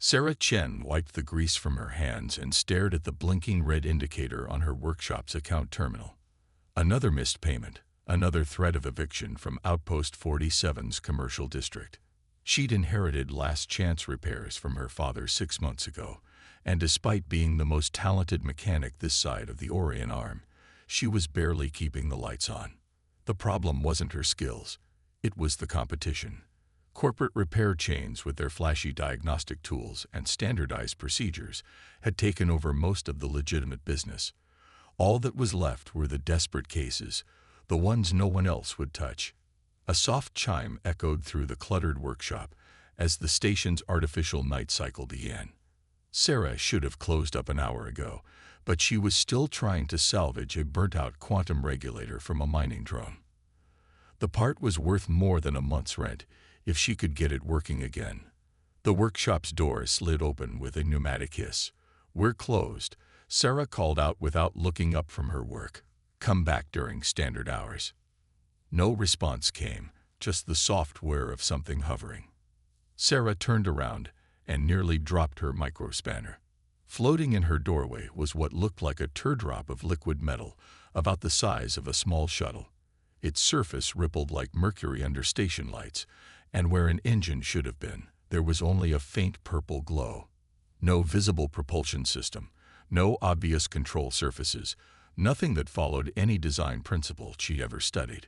Sarah Chen wiped the grease from her hands and stared at the blinking red indicator on her workshop's account terminal. Another missed payment, another threat of eviction from Outpost 47's commercial district. She'd inherited last-chance repairs from her father 6 months ago, and despite being the most talented mechanic this side of the Orion Arm, she was barely keeping the lights on. The problem wasn't her skills, it was the competition. Corporate repair chains with their flashy diagnostic tools and standardized procedures had taken over most of the legitimate business. All that was left were the desperate cases, the ones no one else would touch. A soft chime echoed through the cluttered workshop as the station's artificial night cycle began. Sarah should have closed up an hour ago, but she was still trying to salvage a burnt-out quantum regulator from a mining drone. The part was worth more than a month's rent if she could get it working again. The workshop's door slid open with a pneumatic hiss. "We're closed," Sarah called out without looking up from her work. "Come back during standard hours." No response came, just the soft whir of something hovering. Sarah turned around and nearly dropped her microspanner. Floating in her doorway was what looked like a teardrop of liquid metal, about the size of a small shuttle. Its surface rippled like mercury under station lights, and where an engine should have been, there was only a faint purple glow. No visible propulsion system, no obvious control surfaces, nothing that followed any design principle she ever studied.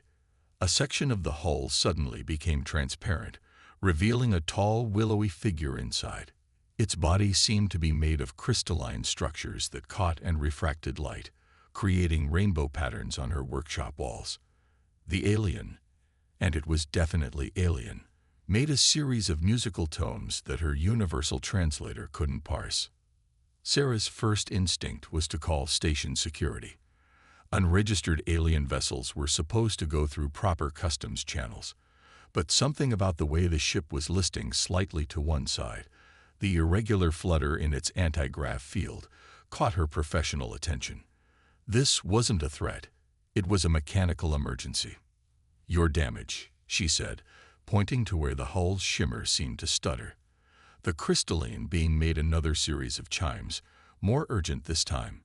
A section of the hull suddenly became transparent, revealing a tall, willowy figure inside. Its body seemed to be made of crystalline structures that caught and refracted light, creating rainbow patterns on her workshop walls. The alien, and it was definitely alien, made a series of musical tones that her universal translator couldn't parse. Sarah's first instinct was to call station security. Unregistered alien vessels were supposed to go through proper customs channels, but something about the way the ship was listing slightly to one side, the irregular flutter in its anti-grav field, caught her professional attention. This wasn't a threat, it was a mechanical emergency. "Your damage," she said, pointing to where the hull's shimmer seemed to stutter. The crystalline being made another series of chimes, more urgent this time.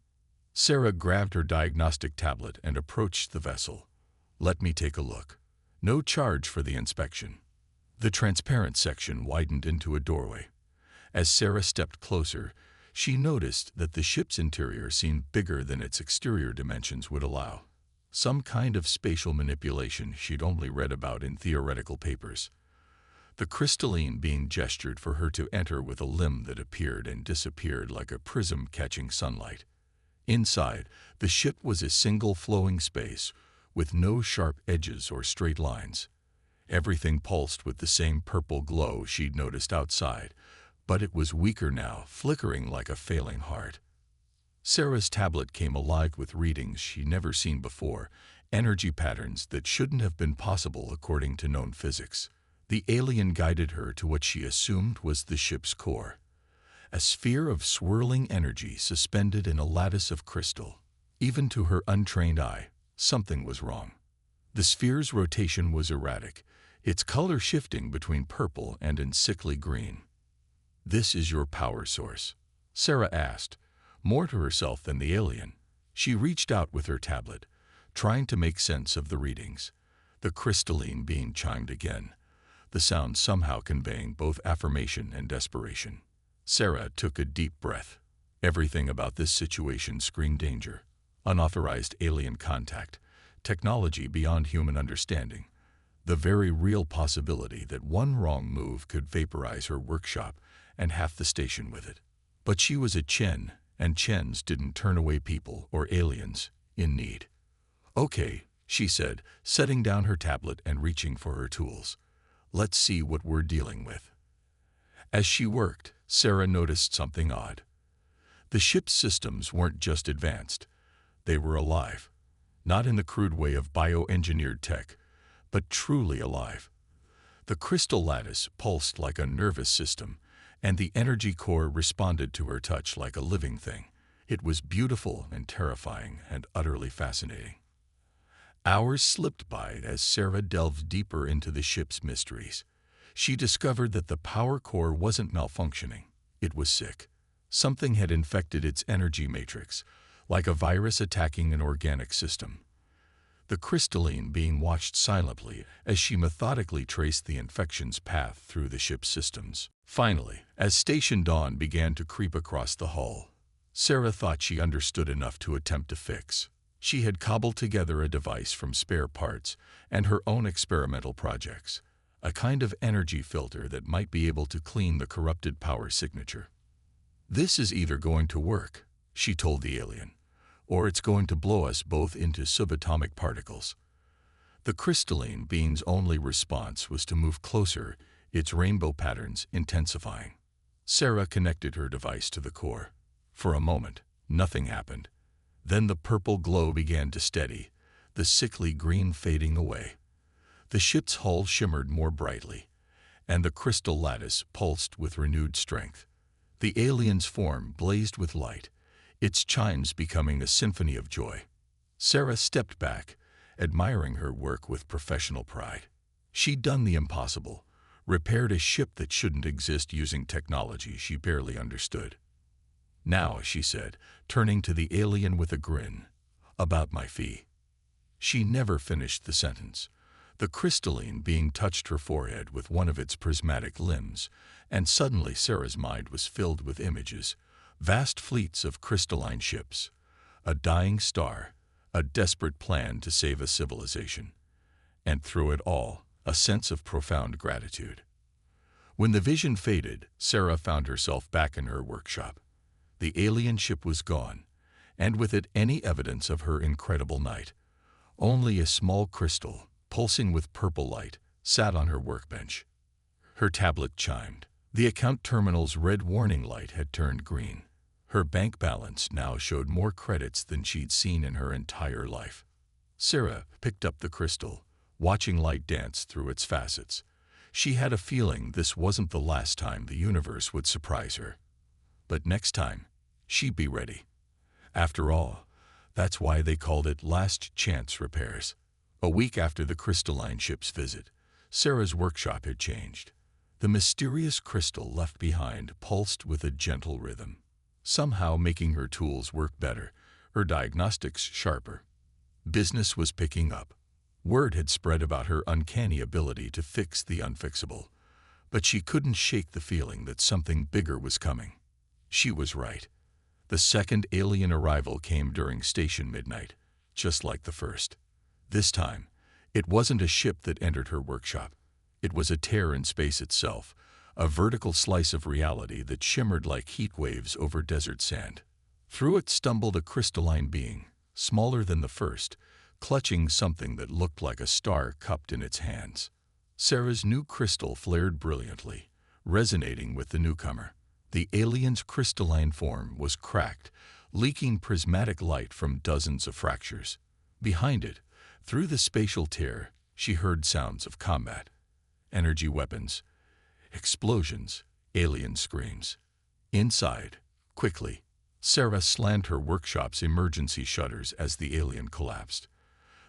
Sarah grabbed her diagnostic tablet and approached the vessel. "Let me take a look. No charge for the inspection." The transparent section widened into a doorway. As Sarah stepped closer, she noticed that the ship's interior seemed bigger than its exterior dimensions would allow. Some kind of spatial manipulation she'd only read about in theoretical papers. The crystalline being gestured for her to enter with a limb that appeared and disappeared like a prism catching sunlight. Inside, the ship was a single flowing space, with no sharp edges or straight lines. Everything pulsed with the same purple glow she'd noticed outside, but it was weaker now, flickering like a failing heart. Sarah's tablet came alive with readings she'd never seen before, energy patterns that shouldn't have been possible according to known physics. The alien guided her to what she assumed was the ship's core. A sphere of swirling energy suspended in a lattice of crystal. Even to her untrained eye, something was wrong. The sphere's rotation was erratic, its color shifting between purple and an sickly green. "This is your power source?" Sarah asked, more to herself than the alien. She reached out with her tablet, trying to make sense of the readings. The crystalline being chimed again, the sound somehow conveying both affirmation and desperation. Sarah took a deep breath. Everything about this situation screamed danger. Unauthorized alien contact, technology beyond human understanding, the very real possibility that one wrong move could vaporize her workshop and half the station with it. But she was a Chen, and Chens didn't turn away people or aliens in need. "Okay," she said, setting down her tablet and reaching for her tools. "Let's see what we're dealing with." As she worked, Sarah noticed something odd. The ship's systems weren't just advanced, they were alive. Not in the crude way of bioengineered tech, but truly alive. The crystal lattice pulsed like a nervous system, and the energy core responded to her touch like a living thing. It was beautiful and terrifying and utterly fascinating. Hours slipped by as Sarah delved deeper into the ship's mysteries. She discovered that the power core wasn't malfunctioning. It was sick. Something had infected its energy matrix, like a virus attacking an organic system. The crystalline being watched silently as she methodically traced the infection's path through the ship's systems. Finally, as Station Dawn began to creep across the hull, Sarah thought she understood enough to attempt to fix. She had cobbled together a device from spare parts and her own experimental projects, a kind of energy filter that might be able to clean the corrupted power signature. "This is either going to work," she told the alien, "or it's going to blow us both into subatomic particles." The crystalline being's only response was to move closer, its rainbow patterns intensifying. Sarah connected her device to the core. For a moment, nothing happened. Then the purple glow began to steady, the sickly green fading away. The ship's hull shimmered more brightly, and the crystal lattice pulsed with renewed strength. The alien's form blazed with light, its chimes becoming a symphony of joy. Sarah stepped back, admiring her work with professional pride. She'd done the impossible, repaired a ship that shouldn't exist using technology she barely understood. "Now," she said, turning to the alien with a grin, "about my fee." She never finished the sentence. The crystalline being touched her forehead with one of its prismatic limbs, and suddenly Sarah's mind was filled with images, vast fleets of crystalline ships, a dying star, a desperate plan to save a civilization, and through it all, a sense of profound gratitude. When the vision faded, Sarah found herself back in her workshop. The alien ship was gone, and with it any evidence of her incredible night. Only a small crystal, pulsing with purple light, sat on her workbench. Her tablet chimed. The account terminal's red warning light had turned green. Her bank balance now showed more credits than she'd seen in her entire life. Sarah picked up the crystal, watching light dance through its facets. She had a feeling this wasn't the last time the universe would surprise her. But next time, she'd be ready. After all, that's why they called it last chance repairs. A week after the crystalline ship's visit, Sarah's workshop had changed. The mysterious crystal left behind pulsed with a gentle rhythm, somehow making her tools work better, her diagnostics sharper. Business was picking up. Word had spread about her uncanny ability to fix the unfixable, but she couldn't shake the feeling that something bigger was coming. She was right. The second alien arrival came during station midnight, just like the first. This time, it wasn't a ship that entered her workshop. It was a tear in space itself, a vertical slice of reality that shimmered like heat waves over desert sand. Through it stumbled a crystalline being, smaller than the first, clutching something that looked like a star cupped in its hands. Sarah's new crystal flared brilliantly, resonating with the newcomer. The alien's crystalline form was cracked, leaking prismatic light from dozens of fractures. Behind it, through the spatial tear, she heard sounds of combat. Energy weapons, explosions, alien screams. Inside, quickly, Sarah slammed her workshop's emergency shutters as the alien collapsed.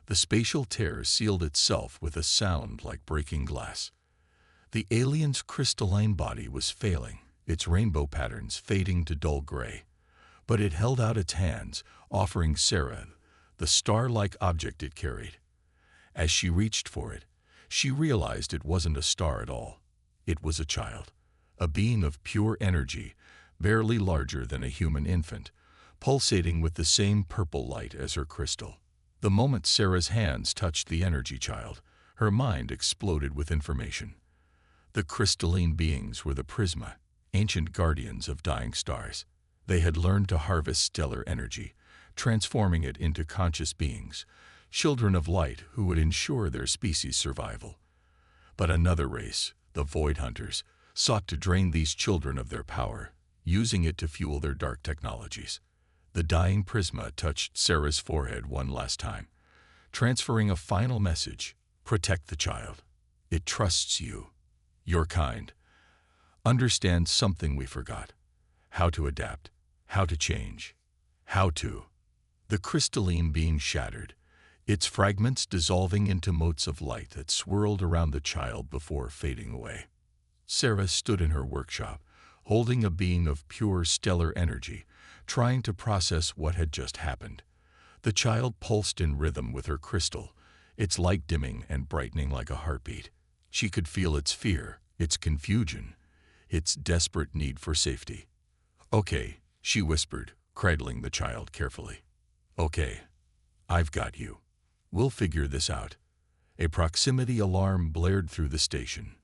The spatial tear sealed itself with a sound like breaking glass. The alien's crystalline body was failing, its rainbow patterns fading to dull gray. But it held out its hands, offering Sarah the star-like object it carried. As she reached for it, she realized it wasn't a star at all. It was a child, a being of pure energy, barely larger than a human infant, pulsating with the same purple light as her crystal. The moment Sarah's hands touched the energy child, her mind exploded with information. The crystalline beings were the Prisma, ancient guardians of dying stars. They had learned to harvest stellar energy, transforming it into conscious beings, children of light who would ensure their species' survival. But another race, the Void Hunters, sought to drain these children of their power, using it to fuel their dark technologies. The dying Prisma touched Sarah's forehead one last time, transferring a final message: protect the child. It trusts you. Your kind. Understands something we forgot. How to adapt. How to change. How to. The crystalline being shattered, its fragments dissolving into motes of light that swirled around the child before fading away. Sarah stood in her workshop, holding a being of pure stellar energy, trying to process what had just happened. The child pulsed in rhythm with her crystal, its light dimming and brightening like a heartbeat. She could feel its fear, its confusion, its desperate need for safety. "Okay," she whispered, cradling the child carefully. "Okay, I've got you. We'll figure this out." A proximity alarm blared through the station.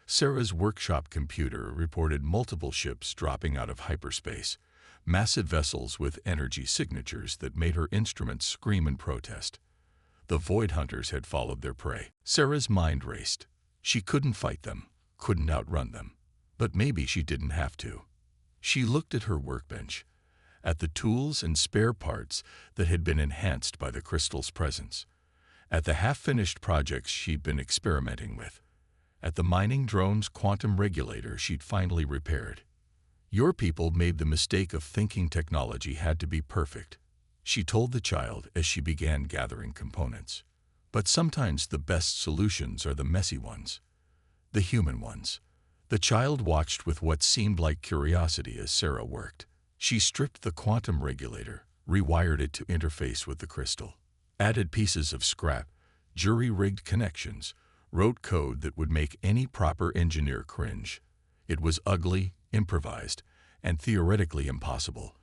Sarah's workshop computer reported multiple ships dropping out of hyperspace, massive vessels with energy signatures that made her instruments scream in protest. The Void Hunters had followed their prey. Sarah's mind raced. She couldn't fight them, couldn't outrun them. But maybe she didn't have to. She looked at her workbench, at the tools and spare parts that had been enhanced by the crystal's presence, at the half-finished projects she'd been experimenting with, at the mining drone's quantum regulator she'd finally repaired. "Your people made the mistake of thinking technology had to be perfect," she told the child as she began gathering components. "But sometimes the best solutions are the messy ones, the human ones." The child watched with what seemed like curiosity as Sarah worked. She stripped the quantum regulator, rewired it to interface with the crystal, added pieces of scrap, jury-rigged connections, wrote code that would make any proper engineer cringe. It was ugly, improvised, and theoretically impossible.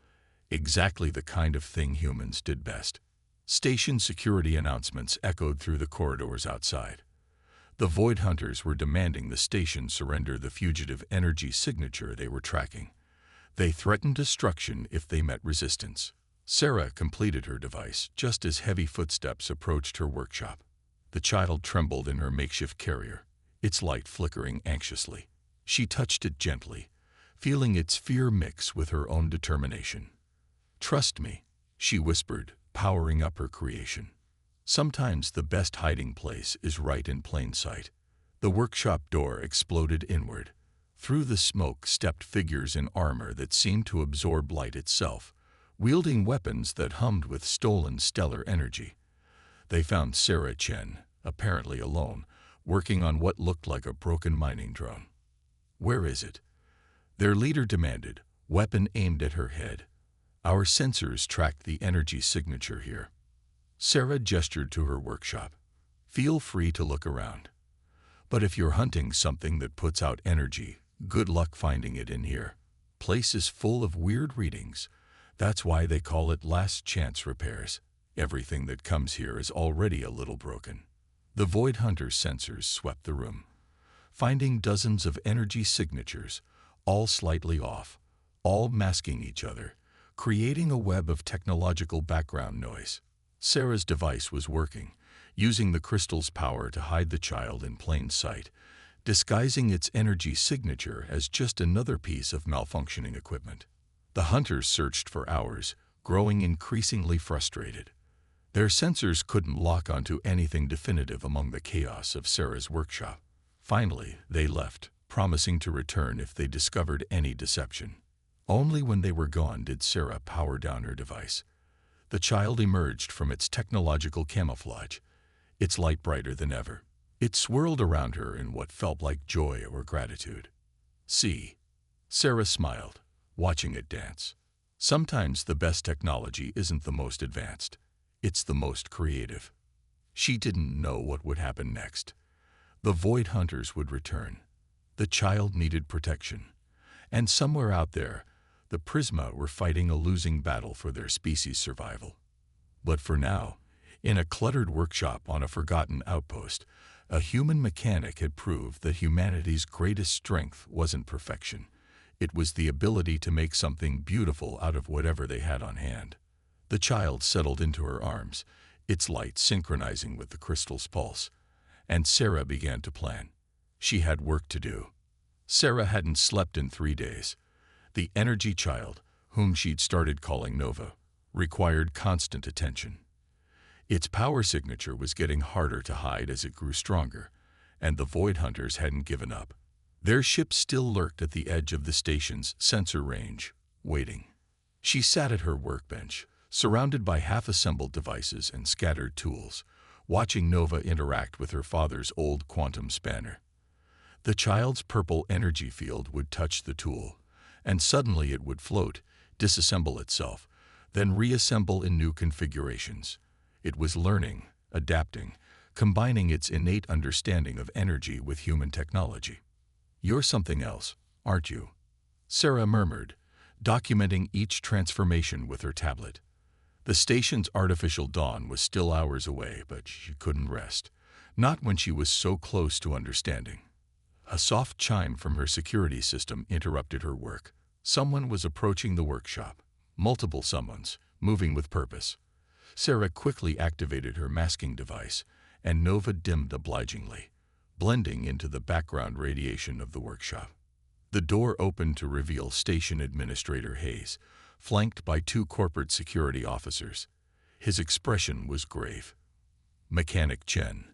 Exactly the kind of thing humans did best. Station security announcements echoed through the corridors outside. The Void Hunters were demanding the station surrender the fugitive energy signature they were tracking. They threatened destruction if they met resistance. Sarah completed her device just as heavy footsteps approached her workshop. The child trembled in her makeshift carrier, its light flickering anxiously. She touched it gently, feeling its fear mix with her own determination. "Trust me," she whispered, powering up her creation. "Sometimes the best hiding place is right in plain sight." The workshop door exploded inward. Through the smoke stepped figures in armor that seemed to absorb light itself, wielding weapons that hummed with stolen stellar energy. They found Sarah Chen, apparently alone, working on what looked like a broken mining drone. "Where is it?" their leader demanded, weapon aimed at her head. "Our sensors tracked the energy signature here." Sarah gestured to her workshop. "Feel free to look around. But if you're hunting something that puts out energy, good luck finding it in here. Place is full of weird readings. That's why they call it last chance repairs. Everything that comes here is already a little broken." The Void Hunter's sensors swept the room, finding dozens of energy signatures, all slightly off, all masking each other, creating a web of technological background noise. Sarah's device was working, using the crystal's power to hide the child in plain sight, disguising its energy signature as just another piece of malfunctioning equipment. The hunters searched for hours, growing increasingly frustrated. Their sensors couldn't lock onto anything definitive among the chaos of Sarah's workshop. Finally, they left, promising to return if they discovered any deception. Only when they were gone did Sarah power down her device. The child emerged from its technological camouflage, its light brighter than ever. It swirled around her in what felt like joy or gratitude. "See," Sarah smiled, watching it dance. "Sometimes the best technology isn't the most advanced. It's the most creative." She didn't know what would happen next. The Void Hunters would return. The child needed protection. And somewhere out there, the Prisma were fighting a losing battle for their species' survival. But for now, in a cluttered workshop on a forgotten outpost, a human mechanic had proved that humanity's greatest strength wasn't perfection. It was the ability to make something beautiful out of whatever they had on hand. The child settled into her arms, its light synchronizing with the crystal's pulse, and Sarah began to plan. She had work to do. Sarah hadn't slept in 3 days. The energy child, whom she'd started calling Nova, required constant attention. Its power signature was getting harder to hide as it grew stronger, and the Void Hunters hadn't given up. Their ship still lurked at the edge of the station's sensor range, waiting. She sat at her workbench, surrounded by half-assembled devices and scattered tools, watching Nova interact with her father's old quantum spanner. The child's purple energy field would touch the tool, and suddenly it would float, disassemble itself, then reassemble in new configurations. It was learning, adapting, combining its innate understanding of energy with human technology. "You're something else, aren't you?" Sarah murmured, documenting each transformation with her tablet. The station's artificial dawn was still hours away, but she couldn't rest, not when she was so close to understanding. A soft chime from her security system interrupted her work. Someone was approaching the workshop. Multiple someones, moving with purpose. Sarah quickly activated her masking device, and Nova dimmed obligingly, blending into the background radiation of the workshop. The door opened to reveal Station Administrator Hayes, flanked by 2 corporate security officers. His expression was grave. "Mechanic Chen,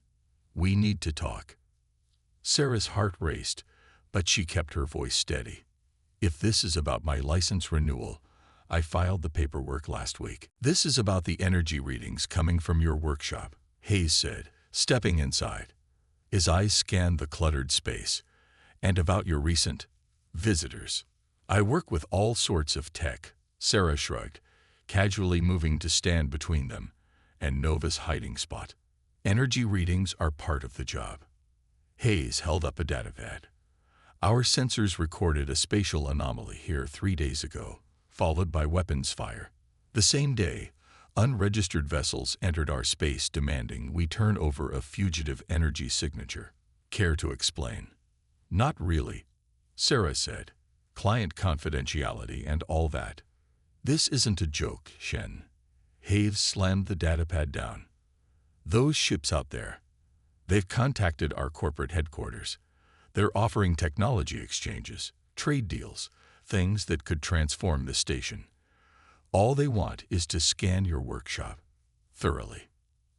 we need to talk." Sarah's heart raced, but she kept her voice steady. "If this is about my license renewal, I filed the paperwork last week. This is about the energy readings coming from your workshop," Hayes said, stepping inside. His eyes scanned the cluttered space. "And about your recent visitors." "I work with all sorts of tech," Sarah shrugged, casually moving to stand between them and Nova's hiding spot. "Energy readings are part of the job." Hayes held up a datapad. "Our sensors recorded a spatial anomaly here 3 days ago, followed by weapons fire. The same day, unregistered vessels entered our space demanding we turn over a fugitive energy signature. Care to explain?" "Not really," Sarah said. "Client confidentiality and all that." "This isn't a joke, Shen." Hayes slammed the datapad down. "Those ships out there, they've contacted our corporate headquarters. They're offering technology exchanges, trade deals, things that could transform the station. All they want is to scan your workshop thoroughly."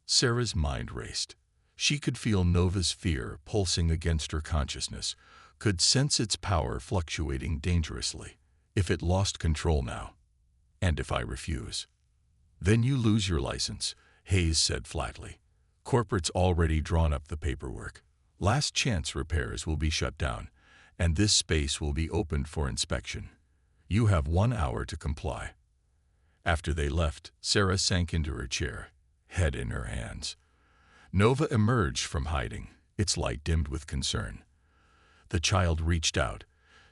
Sarah's mind raced. She could feel Nova's fear pulsing against her consciousness, could sense its power fluctuating dangerously. "If it lost control now, and if I refuse, then you lose your license," Hayes said flatly. "Corporate's already drawn up the paperwork. Last chance repairs will be shut down, and this space will be opened for inspection. You have 1 hour to comply." After they left, Sarah sank into her chair, head in her hands. Nova emerged from hiding, its light dimmed with concern. The child reached out,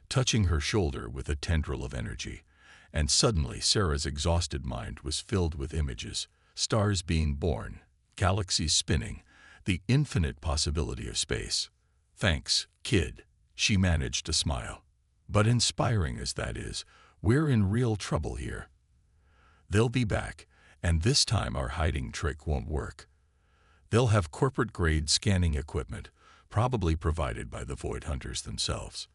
touching her shoulder with a tendril of energy, and suddenly Sarah's exhausted mind was filled with images, stars being born, galaxies spinning, the infinite possibility of space. "Thanks, kid," she managed to smile. "But inspiring as that is, we're in real trouble here. They'll be back, and this time our hiding trick won't work. They'll have corporate-grade scanning equipment, probably provided by the Void Hunters themselves."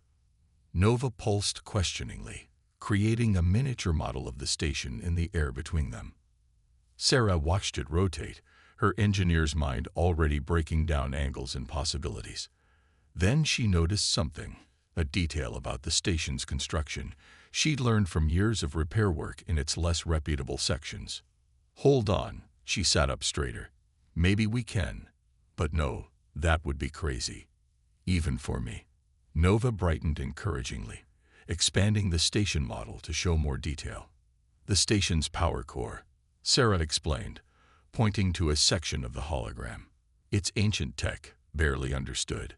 Nova pulsed questioningly, creating a miniature model of the station in the air between them. Sarah watched it rotate, her engineer's mind already breaking down angles and possibilities. Then she noticed something, a detail about the station's construction she'd learned from years of repair work in its less reputable sections. "Hold on," she sat up straighter. "Maybe we can. But no, that would be crazy. Even for me." Nova brightened encouragingly, expanding the station model to show more detail. "The station's power core," Sarah explained, pointing to a section of the hologram. "It's ancient tech, barely understood.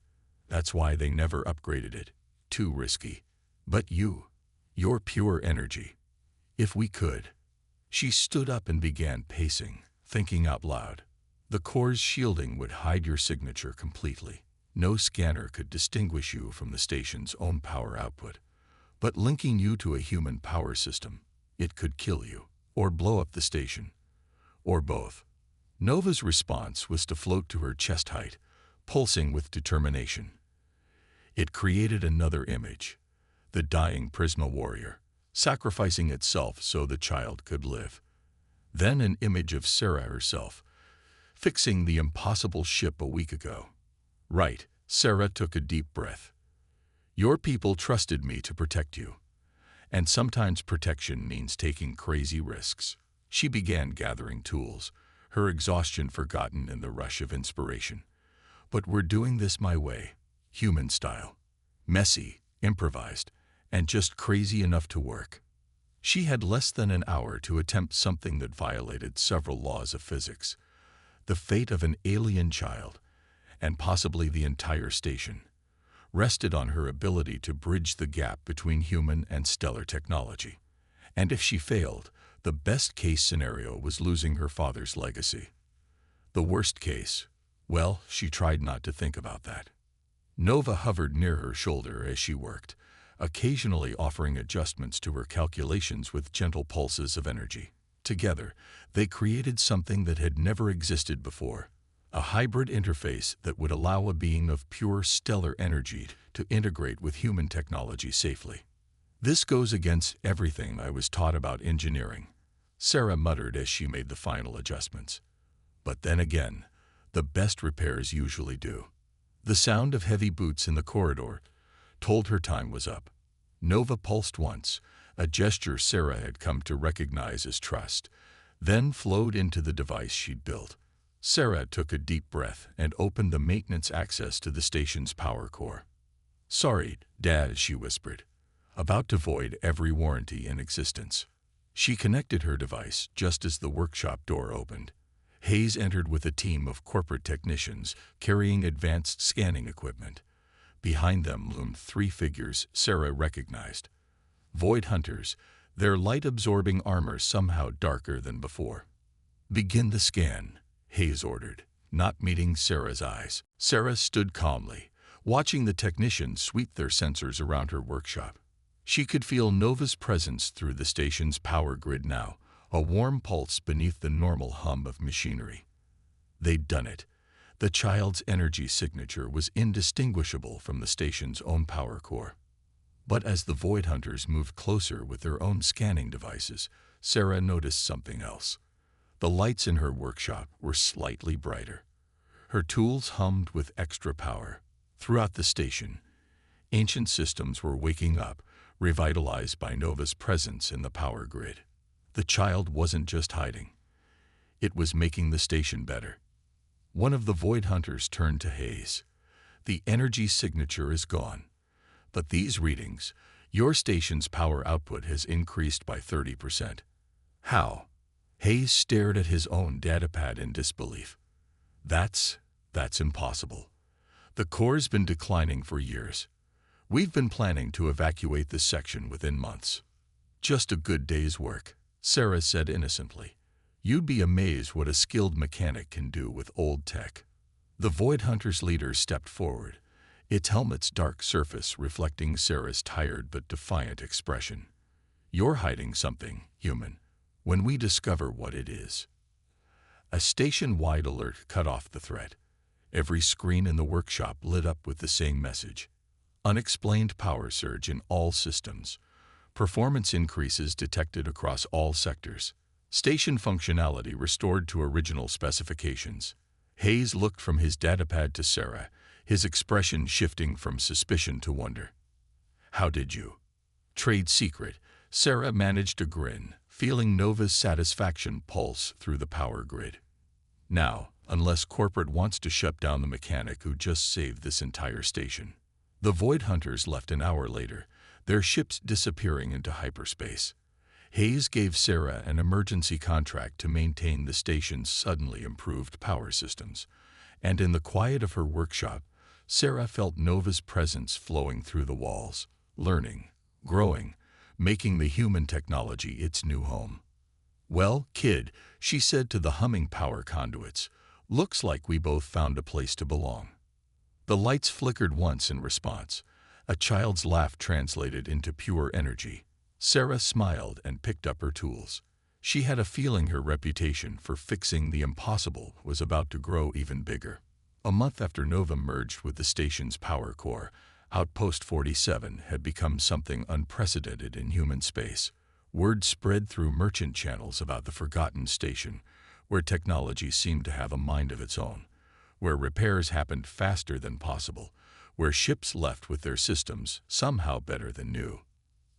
That's why they never upgraded it. Too risky. But you're pure energy. If we could." She stood up and began pacing, thinking out loud. "The core's shielding would hide your signature completely. No scanner could distinguish you from the station's own power output. But linking you to a human power system, it could kill you, or blow up the station, or both." Nova's response was to float to her chest height, pulsing with determination. It created another image, the dying Prisma warrior, sacrificing itself so the child could live. Then an image of Sarah herself, fixing the impossible ship a week ago. "Right," Sarah took a deep breath. "Your people trusted me to protect you. And sometimes protection means taking crazy risks." She began gathering tools, her exhaustion forgotten in the rush of inspiration. "But we're doing this my way, human style. Messy, improvised, and just crazy enough to work. She had less than an hour to attempt something that violated several laws of physics, the fate of an alien child, and possibly the entire station, rested on her ability to bridge the gap between human and stellar technology. And if she failed, the best-case scenario was losing her father's legacy. The worst case, well, she tried not to think about that. Nova hovered near her shoulder as she worked, occasionally offering adjustments to her calculations with gentle pulses of energy. Together, they created something that had never existed before, a hybrid interface that would allow a being of pure stellar energy to integrate with human technology safely. "This goes against everything I was taught about engineering," Sarah muttered as she made the final adjustments. But then again, the best repairs usually do. The sound of heavy boots in the corridor told her time was up. Nova pulsed once, a gesture Sarah had come to recognize as trust, then flowed into the device she'd built. Sarah took a deep breath and opened the maintenance access to the station's power core. "Sorry, Dad," she whispered, about to void every warranty in existence. She connected her device just as the workshop door opened. Hayes entered with a team of corporate technicians carrying advanced scanning equipment. Behind them loomed three figures Sarah recognized. Void Hunters, their light-absorbing armor somehow darker than before. "Begin the scan," Hayes ordered, not meeting Sarah's eyes. Sarah stood calmly, watching the technicians sweep their sensors around her workshop. She could feel Nova's presence through the station's power grid now, a warm pulse beneath the normal hum of machinery. They'd done it. The child's energy signature was indistinguishable from the station's own power core. But as the Void Hunters moved closer with their own scanning devices, Sarah noticed something else. The lights in her workshop were slightly brighter. Her tools hummed with extra power. Throughout the station, ancient systems were waking up, revitalized by Nova's presence in the power grid. The child wasn't just hiding. It was making the station better. One of the Void Hunters turned to Hayes. "The energy signature is gone. But these readings, your station's power output has increased by 30%. How?" Hayes stared at his own datapad in disbelief. That's impossible. The core's been declining for years. We've been planning to evacuate this section within months." "Just a good day's work," Sarah said innocently. "You'd be amazed what a skilled mechanic can do with old tech." The Void Hunters' leader stepped forward, its helmet's dark surface reflecting Sarah's tired but defiant expression. "You're hiding something, human. When we discover what it is." A station-wide alert cut off the threat. Every screen in the workshop lit up with the same message. Unexplained power surge in all systems. Performance increases detected across all sectors. Station functionality restored to original specifications. Hayes looked from his datapad to Sarah, his expression shifting from suspicion to wonder. "How did you?" "Trade secret." Sarah managed a grin, feeling Nova's satisfaction pulse through the power grid. "Now, unless corporate wants to shut down the mechanic who just saved this entire station." The Void Hunters left an hour later, their ships disappearing into hyperspace. Hayes gave Sarah an emergency contract to maintain the station's suddenly improved power systems, and in the quiet of her workshop, Sarah felt Nova's presence flowing through the walls, learning, growing, making the human technology its new home. "Well, kid," she said to the humming power conduits, "looks like we both found a place to belong." The lights flickered once in response. A child's laugh translated into pure energy. Sarah smiled and picked up her tools. She had a feeling her reputation for fixing the impossible was about to grow even bigger. A month after Nova merged with the station's power core, Outpost 47 had become something unprecedented in human space. Word spread through merchant channels about the forgotten station, where technology seemed to have a mind of its own, where repairs happened faster than possible, where ships left with their systems somehow better than new.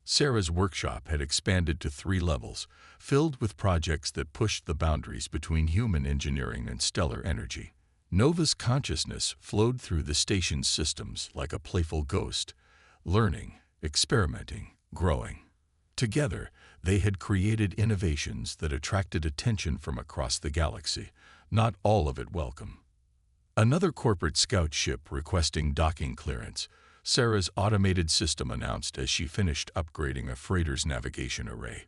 Sarah's workshop had expanded to 3 levels, filled with projects that pushed the boundaries between human engineering and stellar energy. Nova's consciousness flowed through the station's systems like a playful ghost, learning, experimenting, growing. Together, they had created innovations that attracted attention from across the galaxy, not all of it welcome. Another corporate scout ship requesting docking clearance, Sarah's automated system announced as she finished upgrading a freighter's navigation array.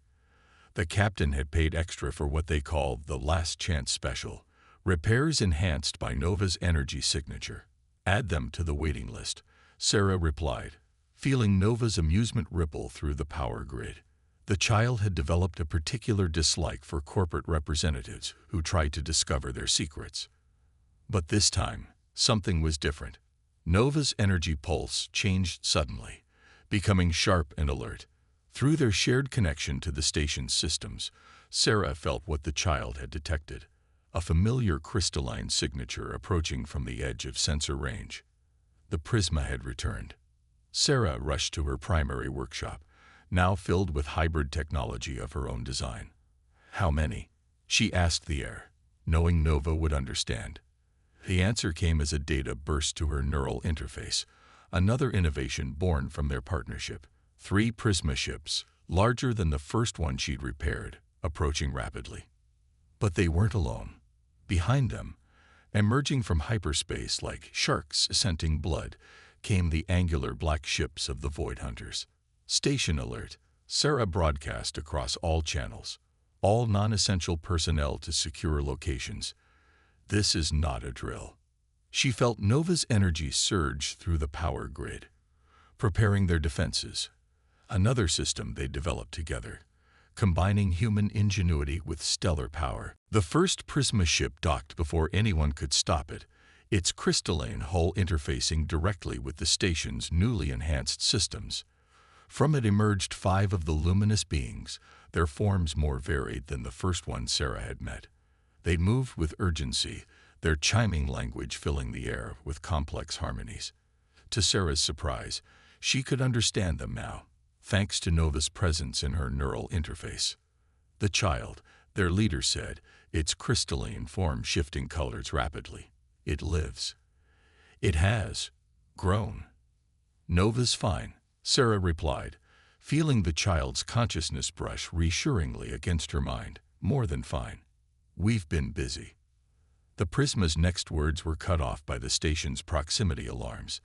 The captain had paid extra for what they called the Last Chance Special, repairs enhanced by Nova's energy signature. Add them to the waiting list, Sarah replied, feeling Nova's amusement ripple through the power grid. The child had developed a particular dislike for corporate representatives who tried to discover their secrets. But this time, something was different. Nova's energy pulse changed suddenly, becoming sharp and alert. Through their shared connection to the station's systems, Sarah felt what the child had detected, a familiar crystalline signature approaching from the edge of sensor range. The Prisma had returned. Sarah rushed to her primary workshop, now filled with hybrid technology of her own design. How many? She asked the air, knowing Nova would understand. The answer came as a data burst to her neural interface, another innovation born from their partnership. 3 Prisma ships, larger than the first one she'd repaired, approaching rapidly. But they weren't alone. Behind them, emerging from hyperspace like sharks scenting blood, came the angular black ships of the Void Hunters. Station alert, Sarah broadcast across all channels. All non-essential personnel to secure locations. This is not a drill. She felt Nova's energy surge through the power grid, preparing their defenses. Another system they developed together, combining human ingenuity with stellar power. The first Prisma ship docked before anyone could stop it, its crystalline hull interfacing directly with the station's newly enhanced systems. From it emerged 5 of the luminous beings, their forms more varied than the first one Sarah had met. They moved with urgency, their chiming language filling the air with complex harmonies. To Sarah's surprise, she could understand them now, thanks to Nova's presence in her neural interface. The child, their leader said, its crystalline form shifting colors rapidly. It lives. It has grown. Nova's fine, Sarah replied, feeling the child's consciousness brush reassuringly against her mind. More than fine. We've been busy. The Prisma's next words were cut off by the station's proximity alarms.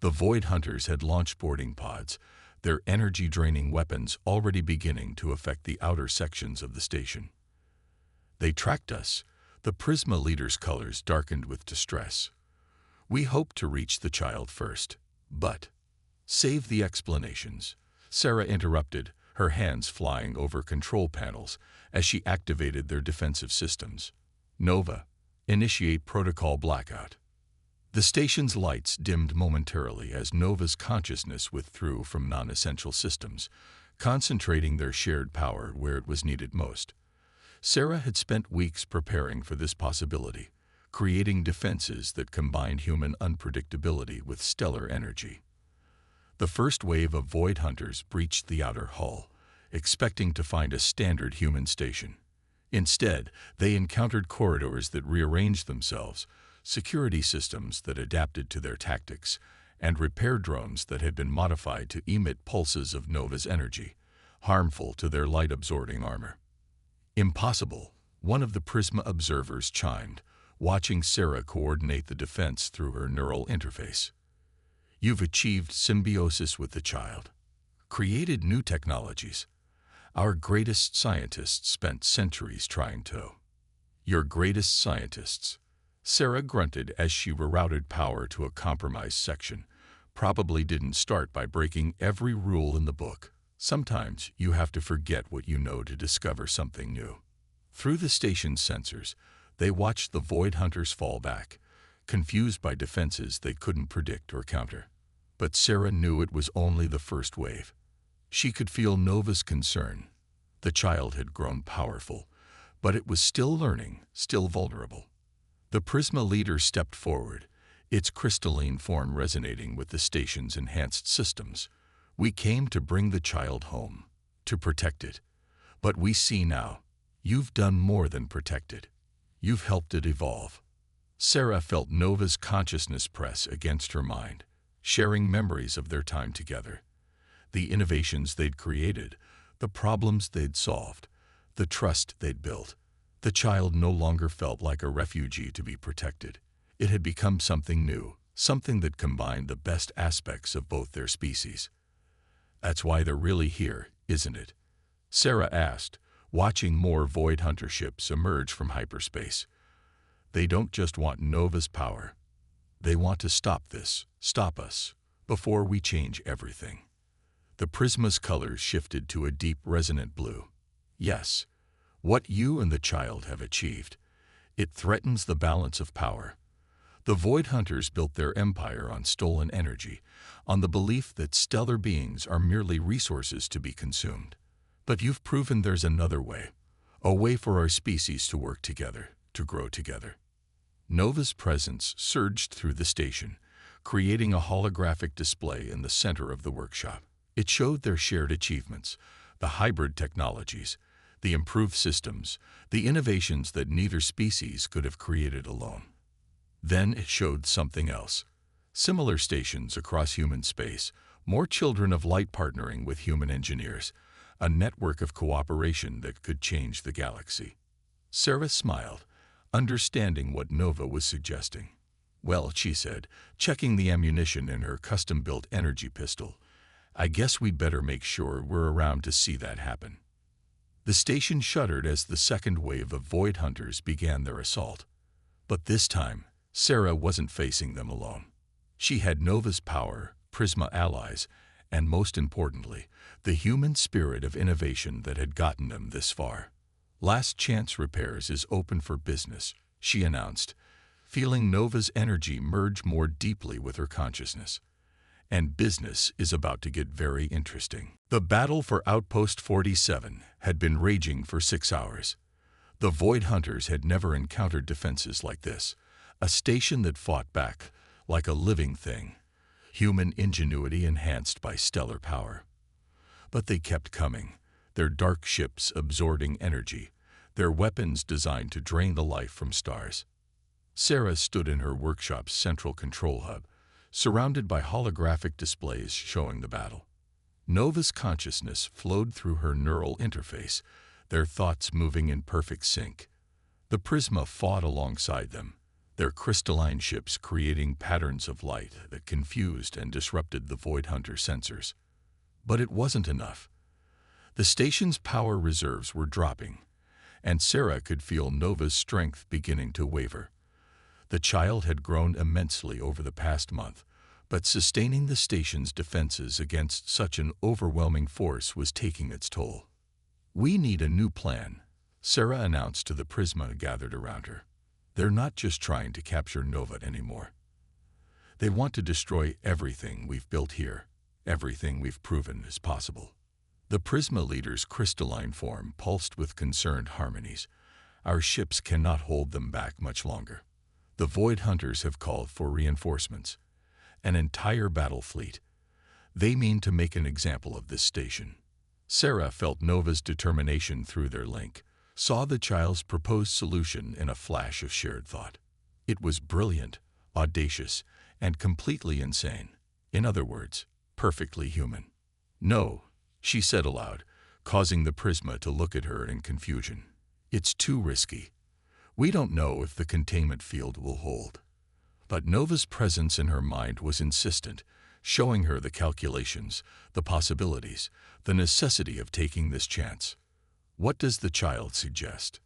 The Void Hunters had launched boarding pods, their energy-draining weapons already beginning to affect the outer sections of the station. They tracked us. The Prisma leader's colors darkened with distress. We hoped to reach the child first, but... Save the explanations, Sarah interrupted, her hands flying over control panels as she activated their defensive systems. Nova, initiate protocol blackout. The station's lights dimmed momentarily as Nova's consciousness withdrew from non-essential systems, concentrating their shared power where it was needed most. Sarah had spent weeks preparing for this possibility, creating defenses that combined human unpredictability with stellar energy. The first wave of Void Hunters breached the outer hull, expecting to find a standard human station. Instead, they encountered corridors that rearranged themselves, security systems that adapted to their tactics, and repair drones that had been modified to emit pulses of Nova's energy, harmful to their light-absorbing armor. Impossible, one of the Prisma observers chimed, watching Sarah coordinate the defense through her neural interface. You've achieved symbiosis with the child, created new technologies. Our greatest scientists spent centuries trying to. Your greatest scientists, Sarah grunted as she rerouted power to a compromised section, probably didn't start by breaking every rule in the book. Sometimes you have to forget what you know to discover something new. Through the station's sensors, they watched the Void Hunters fall back, confused by defenses they couldn't predict or counter. But Sarah knew it was only the first wave. She could feel Nova's concern. The child had grown powerful, but it was still learning, still vulnerable. The Prisma leader stepped forward, its crystalline form resonating with the station's enhanced systems. We came to bring the child home, to protect it. But we see now, you've done more than protect it. You've helped it evolve. Sarah felt Nova's consciousness press against her mind, sharing memories of their time together. The innovations they'd created, the problems they'd solved, the trust they'd built. The child no longer felt like a refugee to be protected. It had become something new, something that combined the best aspects of both their species. "That's why they're really here, isn't it?" Sarah asked, watching more Void Hunter ships emerge from hyperspace. "They don't just want Nova's power. They want to stop this, stop us, before we change everything." The prisma's colors shifted to a deep resonant blue. "Yes, what you and the child have achieved. It threatens the balance of power. The Void Hunters built their empire on stolen energy, on the belief that stellar beings are merely resources to be consumed. But you've proven there's another way, a way for our species to work together, to grow together." Nova's presence surged through the station, creating a holographic display in the center of the workshop. It showed their shared achievements, the hybrid technologies, the improved systems, the innovations that neither species could have created alone. Then it showed something else. Similar stations across human space, more children of light partnering with human engineers, a network of cooperation that could change the galaxy. Sarah smiled, understanding what Nova was suggesting. "Well," she said, checking the ammunition in her custom-built energy pistol, "I guess we'd better make sure we're around to see that happen." The station shuddered as the second wave of Void Hunters began their assault. But this time, Sarah wasn't facing them alone. She had Nova's power, Prisma allies, and most importantly, the human spirit of innovation that had gotten them this far. "Last Chance Repairs is open for business," she announced, feeling Nova's energy merge more deeply with her consciousness. And business is about to get very interesting. The battle for Outpost 47 had been raging for 6 hours. The Void Hunters had never encountered defenses like this, a station that fought back like a living thing, human ingenuity enhanced by stellar power. But they kept coming, their dark ships absorbing energy, their weapons designed to drain the life from stars. Sarah stood in her workshop's central control hub, surrounded by holographic displays showing the battle. Nova's consciousness flowed through her neural interface, their thoughts moving in perfect sync. The Prisma fought alongside them, their crystalline ships creating patterns of light that confused and disrupted the Void Hunter sensors. But it wasn't enough. The station's power reserves were dropping, and Sarah could feel Nova's strength beginning to waver. The child had grown immensely over the past month, but sustaining the station's defenses against such an overwhelming force was taking its toll. "We need a new plan," Sarah announced to the Prisma gathered around her. "They're not just trying to capture Nova anymore. They want to destroy everything we've built here, everything we've proven is possible." The Prisma leader's crystalline form pulsed with concerned harmonies. "Our ships cannot hold them back much longer. The Void Hunters have called for reinforcements, an entire battle fleet. They mean to make an example of this station." Sarah felt Nova's determination through their link, saw the child's proposed solution in a flash of shared thought. It was brilliant, audacious, and completely insane. In other words, perfectly human. "No," she said aloud, causing the Prisma to look at her in confusion. "It's too risky. We don't know if the containment field will hold." But Nova's presence in her mind was insistent, showing her the calculations, the possibilities, the necessity of taking this chance. "What does the child suggest?"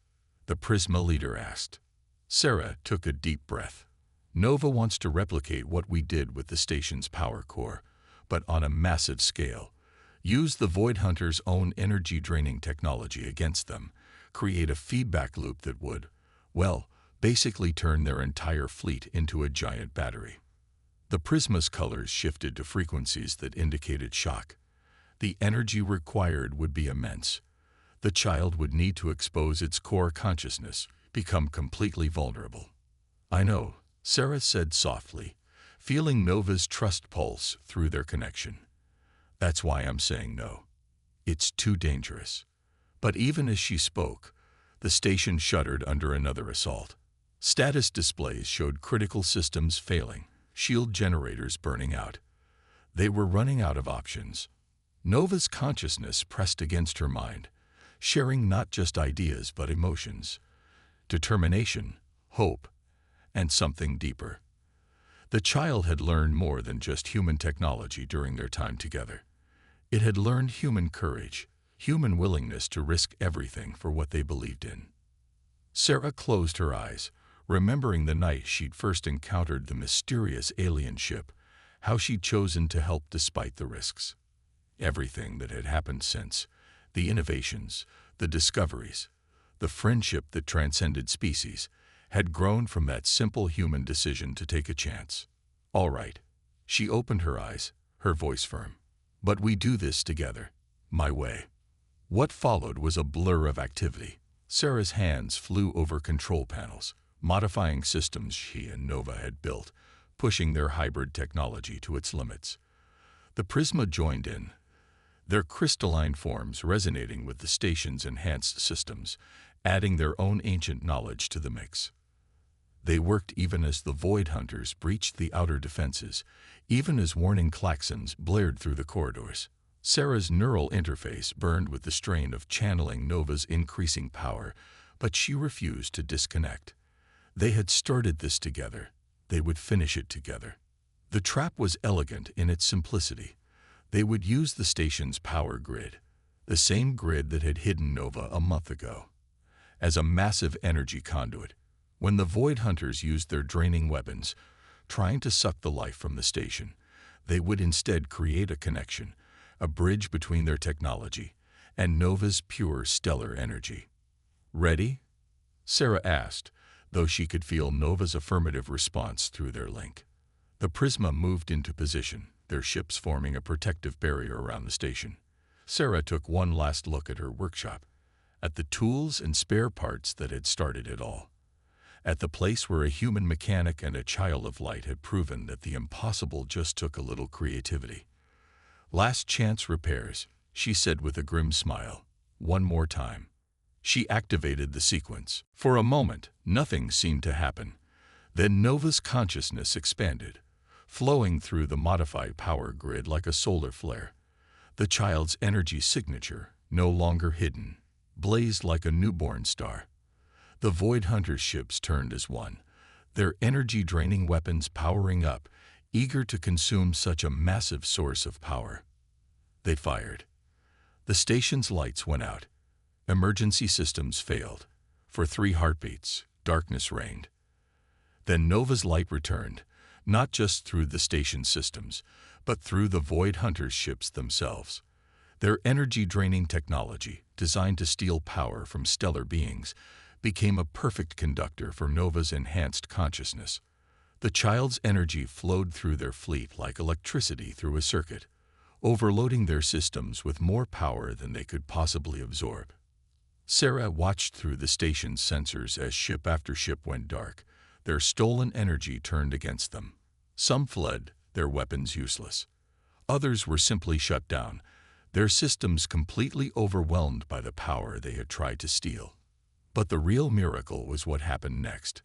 the Prisma leader asked. Sarah took a deep breath. "Nova wants to replicate what we did with the station's power core, but on a massive scale. Use the Void Hunter's own energy-draining technology against them, create a feedback loop that would, well, basically turn their entire fleet into a giant battery." The Prisma's colors shifted to frequencies that indicated shock. The energy required would be immense. The child would need to expose its core consciousness, become completely vulnerable. "I know," Sarah said softly, feeling Nova's trust pulse through their connection. "That's why I'm saying no. It's too dangerous." But even as she spoke, the station shuddered under another assault. Status displays showed critical systems failing, shield generators burning out. They were running out of options. Nova's consciousness pressed against her mind, sharing not just ideas but emotions, determination, hope, and something deeper. The child had learned more than just human technology during their time together. It had learned human courage, human willingness to risk everything for what they believed in. Sarah closed her eyes, remembering the night she'd first encountered the mysterious alien ship, how she'd chosen to help despite the risks. Everything that had happened since, the innovations, the discoveries, the friendship that transcended species, had grown from that simple human decision to take a chance. All right. She opened her eyes, her voice firm. But we do this together, my way. What followed was a blur of activity. Sarah's hands flew over control panels, modifying systems she and Nova had built, pushing their hybrid technology to its limits. The Prisma joined in, their crystalline forms resonating with the station's enhanced systems, adding their own ancient knowledge to the mix. They worked even as the Void Hunters breached the outer defenses, even as warning klaxons blared through the corridors. Sarah's neural interface burned with the strain of channeling Nova's increasing power, but she refused to disconnect. They had started this together. They would finish it together. The trap was elegant in its simplicity. They would use the station's power grid, the same grid that had hidden Nova a month ago, as a massive energy conduit. When the Void Hunters used their draining weapons, trying to suck the life from the station, they would instead create a connection, a bridge between their technology and Nova's pure stellar energy. Ready? Sarah asked, though she could feel Nova's affirmative response through their link. The Prisma moved into position, their ships forming a protective barrier around the station. Sarah took one last look at her workshop, at the tools and spare parts that had started it all, at the place where a human mechanic and a child of light had proven that the impossible just took a little creativity. Last chance repairs, she said with a grim smile. One more time. She activated the sequence. For a moment, nothing seemed to happen. Then Nova's consciousness expanded, flowing through the modified power grid like a solar flare. The child's energy signature, no longer hidden, blazed like a newborn star. The Void Hunter ships turned as one, their energy-draining weapons powering up, eager to consume such a massive source of power. They fired. The station's lights went out. Emergency systems failed. For 3 heartbeats, darkness reigned. Then Nova's light returned, not just through the station's systems, but through the Void Hunters' ships themselves. Their energy-draining technology, designed to steal power from stellar beings, became a perfect conductor for Nova's enhanced consciousness. The child's energy flowed through their fleet like electricity through a circuit, overloading their systems with more power than they could possibly absorb. Sarah watched through the station's sensors as ship after ship went dark, their stolen energy turned against them. Some fled, their weapons useless. Others were simply shut down, their systems completely overwhelmed by the power they had tried to steal. But the real miracle was what happened next.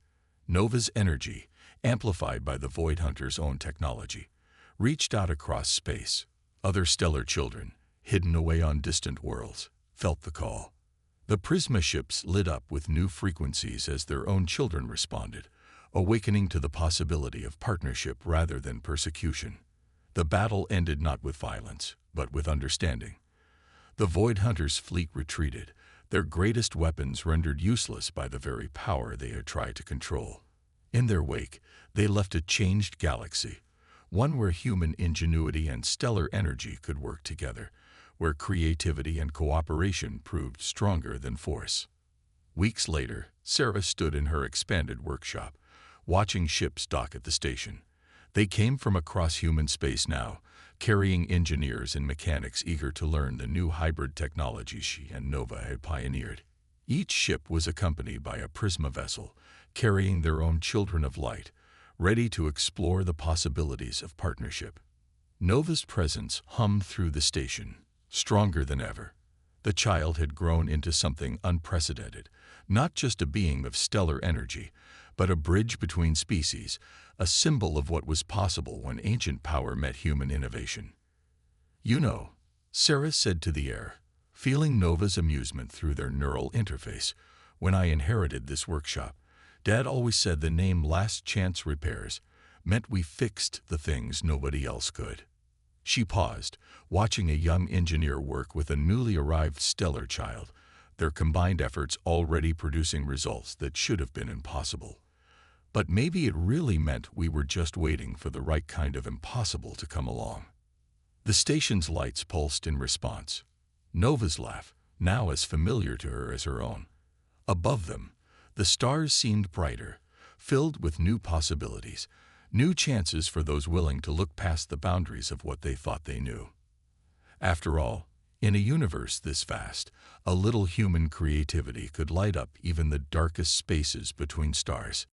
Nova's energy, amplified by the Void Hunter's own technology, reached out across space. Other stellar children, hidden away on distant worlds, felt the call. The Prisma ships lit up with new frequencies as their own children responded, awakening to the possibility of partnership rather than persecution. The battle ended not with violence, but with understanding. The Void Hunters' fleet retreated, their greatest weapons rendered useless by the very power they had tried to control. In their wake, they left a changed galaxy, one where human ingenuity and stellar energy could work together, where creativity and cooperation proved stronger than force. Weeks later, Sarah stood in her expanded workshop, watching ships dock at the station. They came from across human space now, carrying engineers and mechanics eager to learn the new hybrid technology she and Nova had pioneered. Each ship was accompanied by a Prisma vessel, carrying their own children of light, ready to explore the possibilities of partnership. Nova's presence hummed through the station, stronger than ever. The child had grown into something unprecedented, not just a being of stellar energy, but a bridge between species, a symbol of what was possible when ancient power met human innovation. You know, Sarah said to the air, feeling Nova's amusement through their neural interface. When I inherited this workshop, Dad always said the name Last Chance Repairs meant we fixed the things nobody else could. She paused, watching a young engineer work with a newly arrived stellar child, their combined efforts already producing results that should have been impossible. But maybe it really meant we were just waiting for the right kind of impossible to come along. The station's lights pulsed in response. Nova's laugh, now as familiar to her as her own. Above them, the stars seemed brighter, filled with new possibilities, new chances for those willing to look past the boundaries of what they thought they knew. After all, in a universe this vast, a little human creativity could light up even the darkest spaces between stars.